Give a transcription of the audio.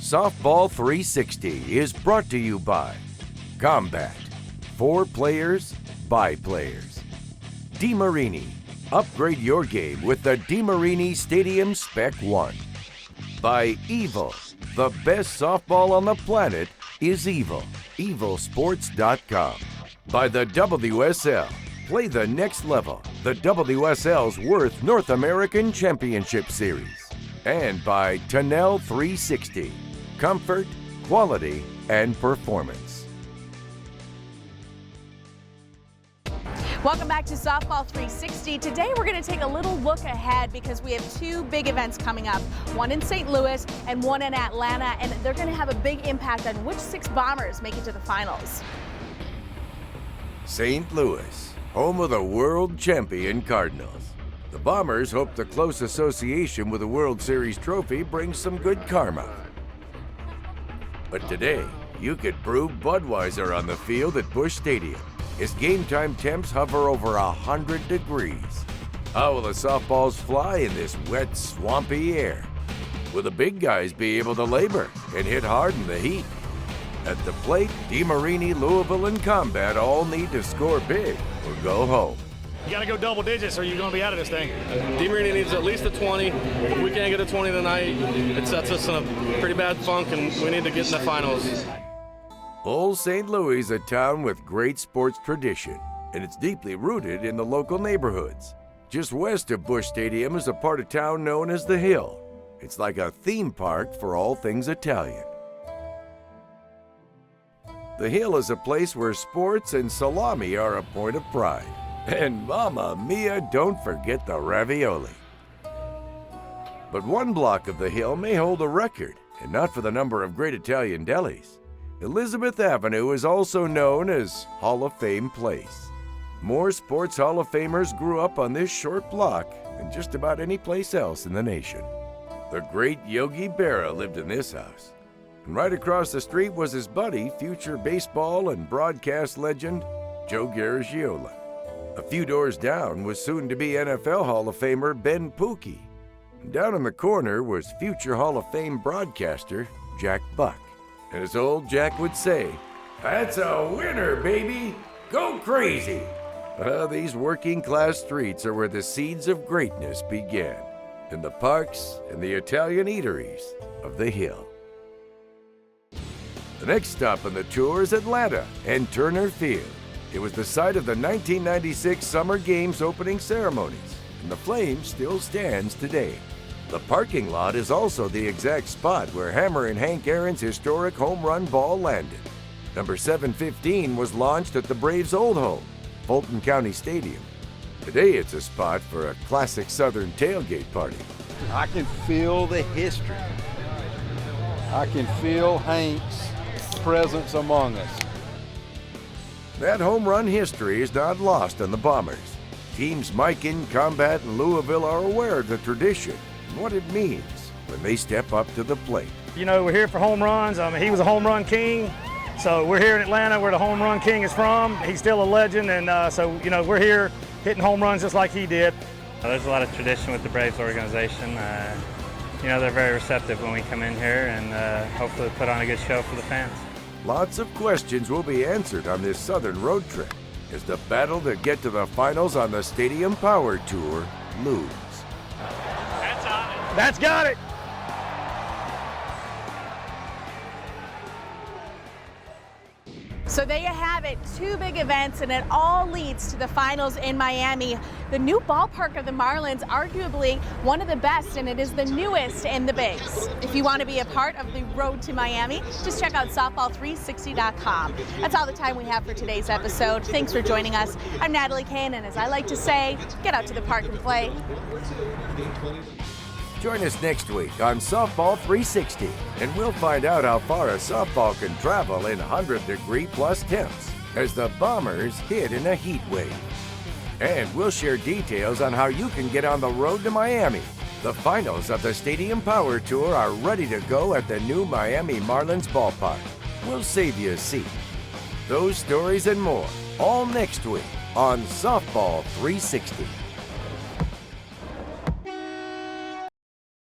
Softball 360 is brought to you by Combat, for players, by players. DeMarini, upgrade your game with the DeMarini Stadium Spec 1. By Evil, the best softball on the planet is evil. evilsports.com. By the WSL, play the next level. The WSL's Worth North American Championship Series. And by Tunnel 360, comfort, quality, and performance. Welcome back to Softball 360. Today we're going to take a little look ahead because we have two big events coming up, one in St. Louis and one in Atlanta, and they're going to have a big impact on which 6 Bombers make it to the finals. St. Louis, home of the world champion Cardinals. The Bombers hope the close association with the World Series trophy brings some good karma. But today, you could brew Budweiser on the field at Busch Stadium as game time temps hover over 100 degrees. How will the softballs fly in this wet, swampy air? Will the big guys be able to labor and hit hard in the heat? At the plate, DeMarini, Louisville, and Combat all need to score big or go home. You got to go double digits or you're going to be out of this thing. DeMarini needs at least a 20. If we can't get a 20 tonight, it sets us in a pretty bad funk, and we need to get in the finals. Old St. Louis is a town with great sports tradition, and it's deeply rooted in the local neighborhoods. Just west of Busch Stadium is a part of town known as The Hill. It's like a theme park for all things Italian. The Hill is a place where sports and salami are a point of pride. And Mamma Mia, don't forget the ravioli. But one block of the Hill may hold a record, and not for the number of great Italian delis. Elizabeth Avenue is also known as Hall of Fame Place. More sports Hall of Famers grew up on this short block than just about any place else in the nation. The great Yogi Berra lived in this house. And right across the street was his buddy, future baseball and broadcast legend, Joe Garagiola. A few doors down was soon-to-be NFL Hall of Famer Ben Pookie. And down in the corner was future Hall of Fame broadcaster Jack Buck. And as old Jack would say, "That's a winner, baby! Go crazy!" These working-class streets are where the seeds of greatness began, in the parks and the Italian eateries of the Hill. The next stop on the tour is Atlanta and Turner Field. It was the site of the 1996 Summer Games opening ceremonies, and the flame still stands today. The parking lot is also the exact spot where Hammer and Hank Aaron's historic home run ball landed. Number 715 was launched at the Braves' old home, Fulton County Stadium. Today it's a spot for a classic Southern tailgate party. I can feel the history. I can feel Hank's presence among us. That home run history is not lost on the Bombers. Teams Mikan, Combat, and Louisville are aware of the tradition and what it means when they step up to the plate. You know, we're here for home runs. He was a home run king. So we're here in Atlanta where the home run king is from. He's still a legend, and so, you know, we're here hitting home runs just like he did. There's a lot of tradition with the Braves organization. You know, they're very receptive when we come in here, and hopefully put on a good show for the fans. Lots of questions will be answered on this Southern road trip as the battle to get to the finals on the Stadium Power Tour looms. That's on it. That's got it. So there you have it, 2 big events, and it all leads to the finals in Miami. The new ballpark of the Marlins, arguably one of the best, and it is the newest in the Bigs. If you want to be a part of the road to Miami, just check out softball360.com. That's all the time we have for today's episode. Thanks for joining us. I'm Natalie Kane, and as I like to say, get out to the park and play. Join us next week on Softball 360, and we'll find out how far a softball can travel in 100-degree-plus temps as the Bombers hit in a heat wave. And we'll share details on how you can get on the road to Miami. The finals of the Stadium Power Tour are ready to go at the new Miami Marlins ballpark. We'll save you a seat. Those stories and more, all next week on Softball 360.